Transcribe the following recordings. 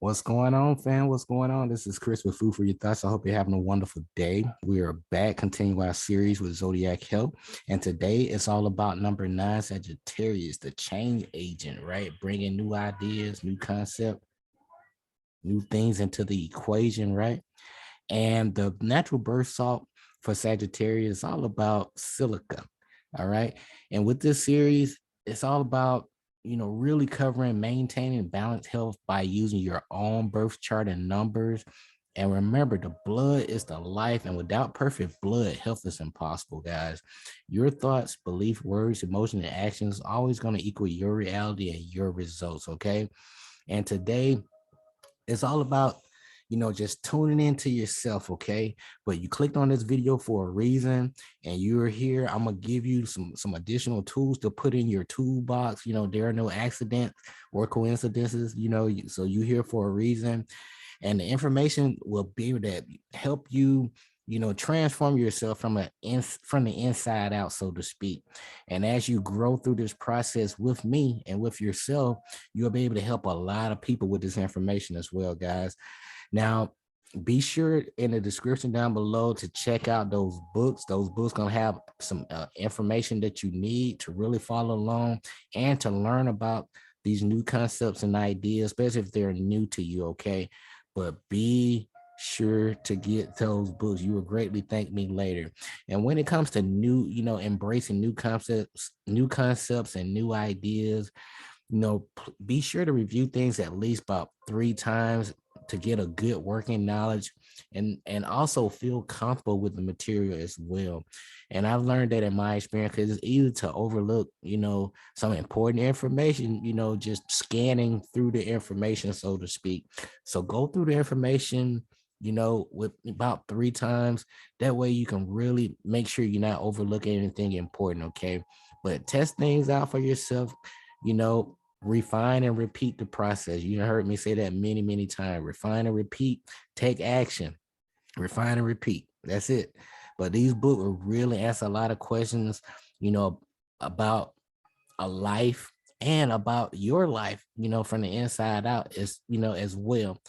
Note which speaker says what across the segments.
Speaker 1: What's going on, fam? What's going on? This is Chris with Food for Your Thoughts. I hope you're having a wonderful day. We are back, continuing our series with Zodiac Health. And today it's all about number 9, Sagittarius, the change agent, right? Bringing new ideas, new concept, new things into the equation, right? And the natural birth salt for Sagittarius is all about silica, all right? And with this series, it's all about really covering maintaining balanced health by using your own birth chart and numbers. And remember, the blood is the life, and without perfect blood, health is impossible, guys. Your thoughts, belief, words, emotions, and actions always going to equal your reality and your results, okay? And today, it's all about just tuning into yourself, okay? But you clicked on this video for a reason, and you're here. I'm gonna give you some additional tools to put in your toolbox. There are no accidents or coincidences. So you're here for a reason, and the information will be able to help you transform yourself from the inside out, so to speak. And as you grow through this process with me and with yourself, you'll be able to help a lot of people with this information as well, guys. Now, be sure in the description down below to check out those books. Those books gonna have some information that you need to really follow along and to learn about these new concepts and ideas, especially if they're new to you, okay? But be sure to get those books. You will greatly thank me later. And when it comes to new, embracing new concepts and new ideas, be sure to review things at least about 3 times to get a good working knowledge, and also feel comfortable with the material as well. And I've learned that in my experience, because it's easy to overlook some important information, just scanning through the information, so to speak. So go through the information with about 3 times. That way you can really make sure you're not overlooking anything important, okay? But test things out for yourself, refine and repeat the process. You heard me say that many, many times. Refine and repeat, take action, refine and repeat. That's it. But these books will really answer a lot of questions, about a life and about your life, from the inside out, as well.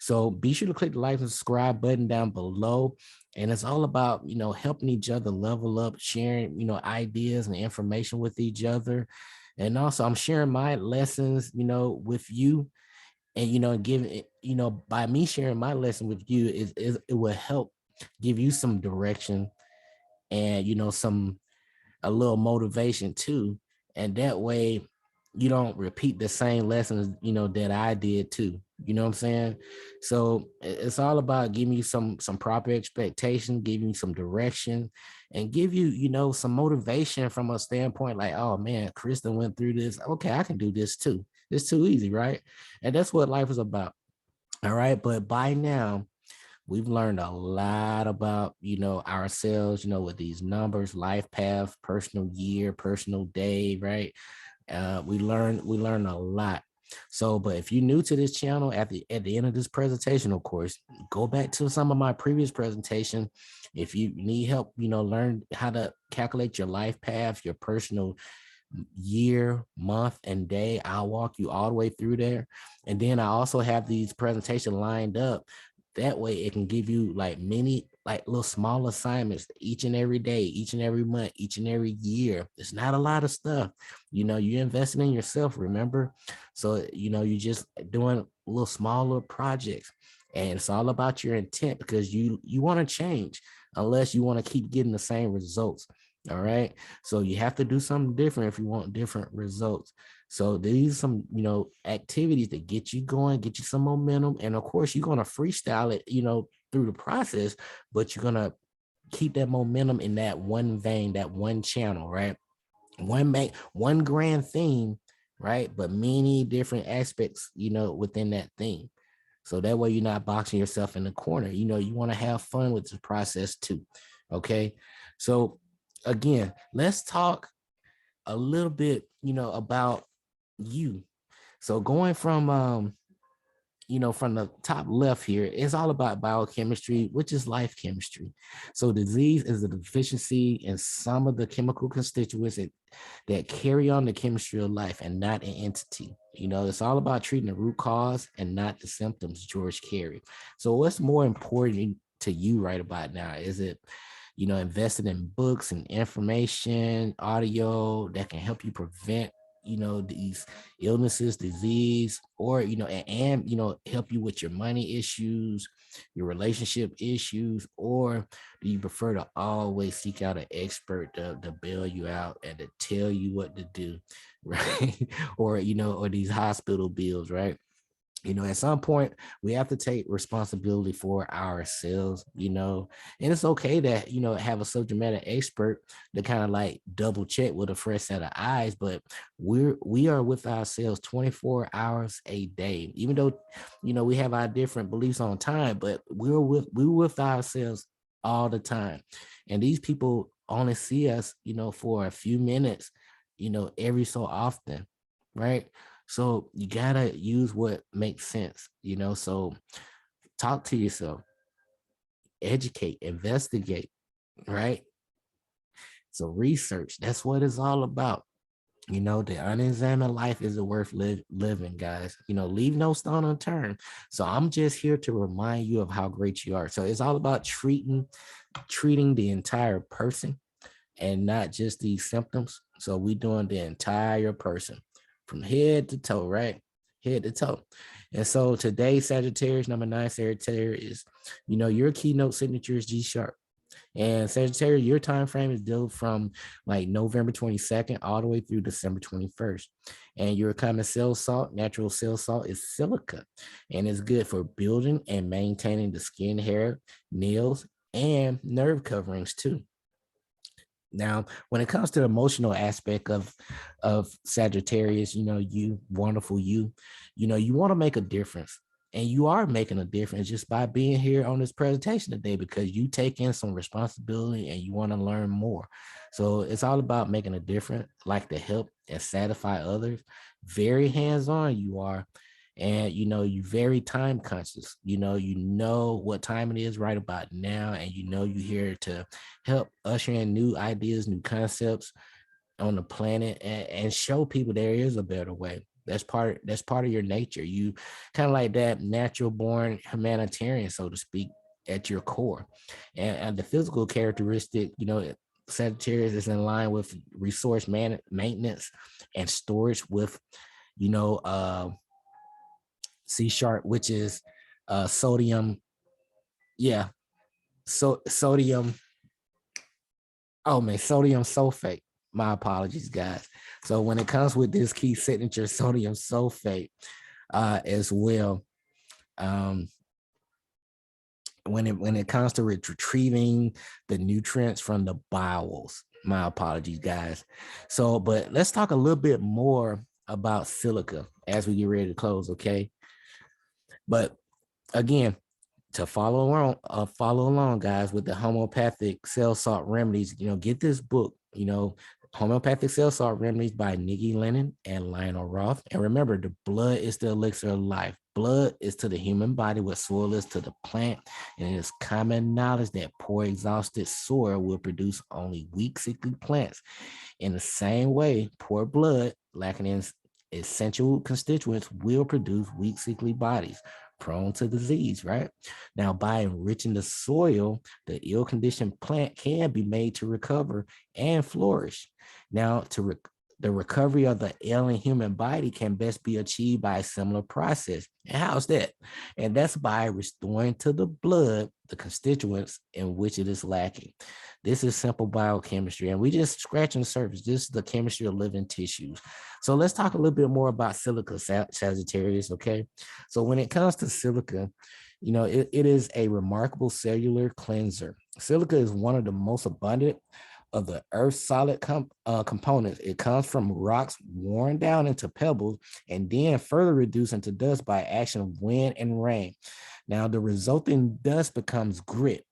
Speaker 1: So be sure to click the like and subscribe button down below. And it's all about, helping each other level up, sharing, ideas and information with each other. And also I'm sharing my lessons, with you. And, giving, by me sharing my lesson with you, it will help give you some direction and, a little motivation too. And that way you don't repeat the same lessons, that I did too. You know what I'm saying? So it's all about giving you some proper expectation, giving you some direction, and give you, some motivation from a standpoint like, oh man, Kristen went through this. Okay, I can do this too. It's too easy, right? And that's what life is about. All right. But by now, we've learned a lot about, ourselves, with these numbers, life path, personal year, personal day, right? We learn a lot. So, but if you're new to this channel, at the end of this presentation, of course, go back to some of my previous presentation. If you need help, learn how to calculate your life path, your personal year, month, and day, I'll walk you all the way through there. And then I also have these presentations lined up. That way it can give you like many, like little small assignments each and every day, each and every month, each and every year. It's not a lot of stuff. You're investing in yourself, remember? So, you're just doing little smaller projects. And it's all about your intent, because you want to change unless you want to keep getting the same results. All right. So you have to do something different if you want different results. So these are some, activities that get you going, get you some momentum. And of course, you're going to freestyle it, through the process, but you're going to keep that momentum in that one vein, that one channel, right? One grand theme, right? But many different aspects, within that theme. So that way you're not boxing yourself in the corner. You want to have fun with the process too. Okay. So again, let's talk a little bit, about you. So going from from the top left here, it's all about biochemistry, which is life chemistry. So disease is a deficiency in some of the chemical constituents that carry on the chemistry of life and not an entity. It's all about treating the root cause and not the symptoms, George Carey. So what's more important to you right about now? Is it, invested in books and information, audio that can help you prevent these illnesses, disease, or and help you with your money issues, your relationship issues, or do you prefer to always seek out an expert to bail you out and to tell you what to do, right? Or these hospital bills, right? At some point we have to take responsibility for ourselves, and it's okay to, have a subject matter expert to kind of like double check with a fresh set of eyes, but we are with ourselves 24 hours a day, even though, we have our different beliefs on time, but we're with ourselves all the time. And these people only see us, for a few minutes, every so often, right? So you gotta use what makes sense, So talk to yourself, educate, investigate, right? So research, that's what it's all about. The unexamined life isn't worth living, guys. Leave no stone unturned. So I'm just here to remind you of how great you are. So it's all about treating the entire person and not just these symptoms. So we doing the entire person from head to toe, right? Head to toe. And so today, Sagittarius, number 9, Sagittarius, your keynote signature is G sharp. And Sagittarius, your time frame is due from like November 22nd all the way through December 21st. And your common cell salt, natural cell salt, is silica. And it's good for building and maintaining the skin, hair, nails, and nerve coverings too. Now, when it comes to the emotional aspect of Sagittarius, you wonderful you want to make a difference. And you are making a difference just by being here on this presentation today, because you take in some responsibility and you want to learn more. So it's all about making a difference, like to help and satisfy others. Very hands-on you are. And you very time conscious. You know what time it is right about now, and you're here to help usher in new ideas, new concepts on the planet, and show people there is a better way. That's part of your nature. You kind of like that natural born humanitarian, so to speak, at your core. And the physical characteristic, Sagittarius is in line with resource maintenance and storage with, C sharp, which is sodium. Yeah. So sodium. Oh man, sodium sulfate. My apologies, guys. So when it comes with this key signature, sodium sulfate, as well, when it comes to retrieving the nutrients from the bowels. My apologies, guys. So, but let's talk a little bit more about silica as we get ready to close, okay? But again, to follow along, guys, with the homeopathic cell salt remedies, get this book, Homeopathic Cell Salt Remedies by Nikki Lennon and Lionel Roth. And remember, the blood is the elixir of life. Blood is to the human body what soil is to the plant. And it is common knowledge that poor, exhausted soil will produce only weak, sickly plants. In the same way, poor blood, lacking in essential constituents, will produce weak, sickly bodies prone to disease, right? Now, by enriching the soil, the ill-conditioned plant can be made to recover and flourish. Now, the recovery of the ailing human body can best be achieved by a similar process. And how's that? And that's by restoring to the blood the constituents in which it is lacking. This is simple biochemistry, and we just scratching the surface. This is the chemistry of living tissues. So let's talk a little bit more about silica, Sagittarius, okay? So when it comes to silica, it is a remarkable cellular cleanser. Silica is one of the most abundant of the Earth's solid components. It comes from rocks worn down into pebbles and then further reduced into dust by action of wind and rain. Now, the resulting dust becomes grit.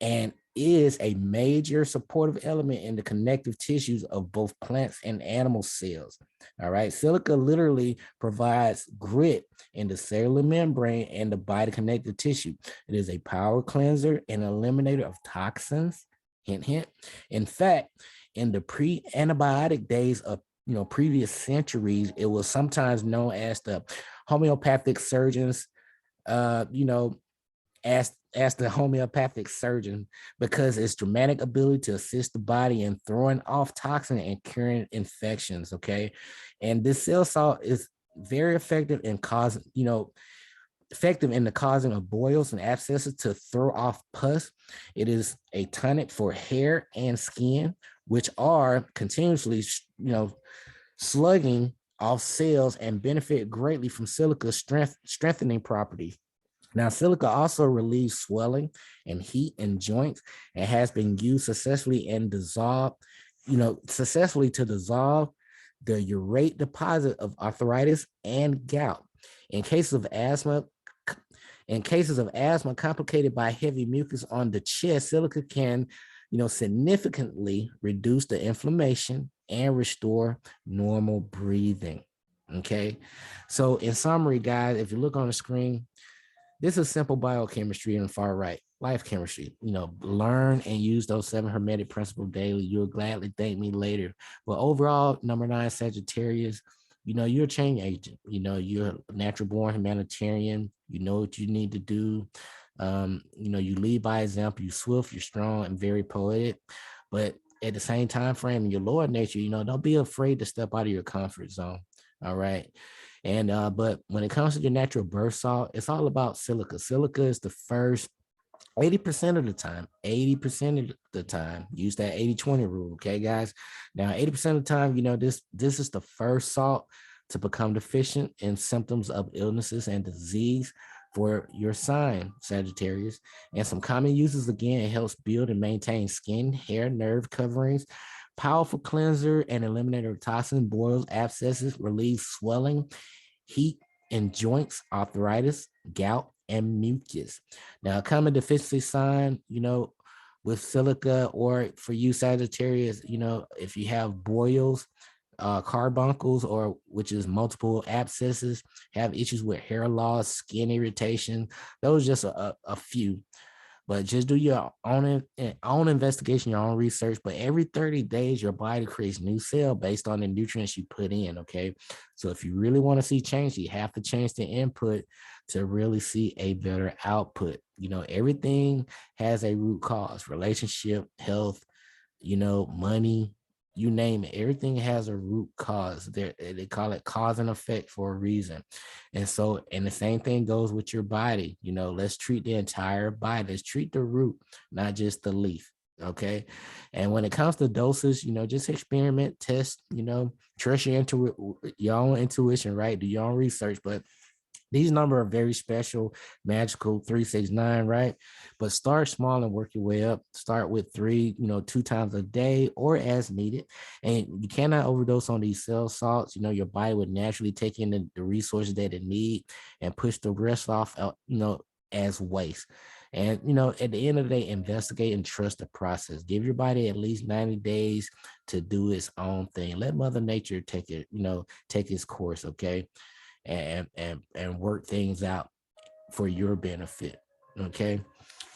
Speaker 1: and is a major supportive element in the connective tissues of both plants and animal cells. All right. Silica literally provides grit in the cellular membrane and the body connective tissue. It is a power cleanser and eliminator of toxins. Hint, hint. In fact, in the pre-antibiotic days of previous centuries, it was sometimes known as the homeopathic surgeons, as the homeopathic surgeon, because its dramatic ability to assist the body in throwing off toxin and curing infections. Okay. And this cell salt is very effective in causing, effective in the causing of boils and abscesses to throw off pus. It is a tonic for hair and skin, which are continuously, slugging off cells and benefit greatly from silica's strengthening properties. Now, silica also relieves swelling and heat in joints and has been used successfully and successfully to dissolve the urate deposit of arthritis and gout. In cases of asthma, complicated by heavy mucus on the chest, silica can, significantly reduce the inflammation and restore normal breathing. Okay. So in summary, guys, if you look on the screen, this is simple biochemistry and far right life chemistry. Learn and use those 7 hermetic principles daily. You'll gladly thank me later. But overall, number 9 Sagittarius, you're a change agent. You're a natural born humanitarian. You know what you need to do. You lead by example. You're swift, you're strong, and very poetic. But at the same time frame, in your lower nature, don't be afraid to step out of your comfort zone. All right. And but when it comes to your natural birth salt, it's all about silica. Silica is the first 80% of the time, 80% of the time, use that 80-20 rule. Okay, guys. Now, 80% of the time, this is the first salt to become deficient in symptoms of illnesses and disease for your sign, Sagittarius. And some common uses, again, it helps build and maintain skin, hair, nerve coverings, powerful cleanser and eliminator of toxins, boils, abscesses, relieves swelling, heat in joints, arthritis, gout, and mucus. Now, a common deficiency sign, with silica, or for you Sagittarius, if you have boils, carbuncles, or which is multiple abscesses, have issues with hair loss, skin irritation, those just a few. But just do your own investigation, your own research. But every 30 days, your body creates new cell based on the nutrients you put in. Okay. So if you really want to see change, you have to change the input to really see a better output. Everything has a root cause: relationship, health, money, you name it. Everything has a root cause. They call it cause and effect for a reason. And the same thing goes with your body. Let's treat the entire body. Let's treat the root, not just the leaf. Okay. And when it comes to doses, just experiment, test, trust your own intuition, right? Do your own research. But these numbers are very special, magical, 369, right? But start small and work your way up. Start with 3, 2 times a day or as needed. And you cannot overdose on these cell salts. Your body would naturally take in the resources that it need and push the rest off, as waste. And, at the end of the day, investigate and trust the process. Give your body at least 90 days to do its own thing. Let Mother Nature take it, take its course, okay? And work things out for your benefit. Okay.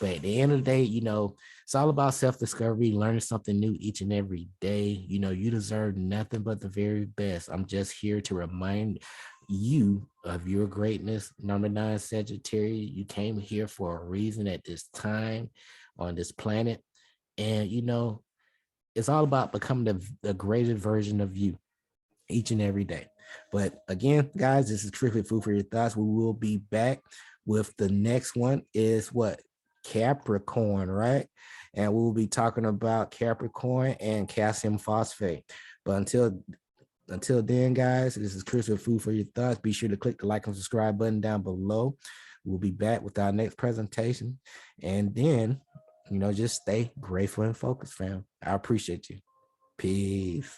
Speaker 1: But at the end of the day, it's all about self-discovery, learning something new each and every day. You deserve nothing but the very best. I'm just here to remind you of your greatness. Number 9 Sagittarius, you came here for a reason at this time on this planet. And it's all about becoming the greatest version of you each and every day. But again, guys, this is strictly food for your thoughts. We will be back with the next one is what? Capricorn, right? And we will be talking about Capricorn and calcium phosphate. But until then, guys, this is Chris with Food for Your Thoughts. Be sure to click the like and subscribe button down below. We'll be back with our next presentation. And then, just stay grateful and focused, fam. I appreciate you. Peace.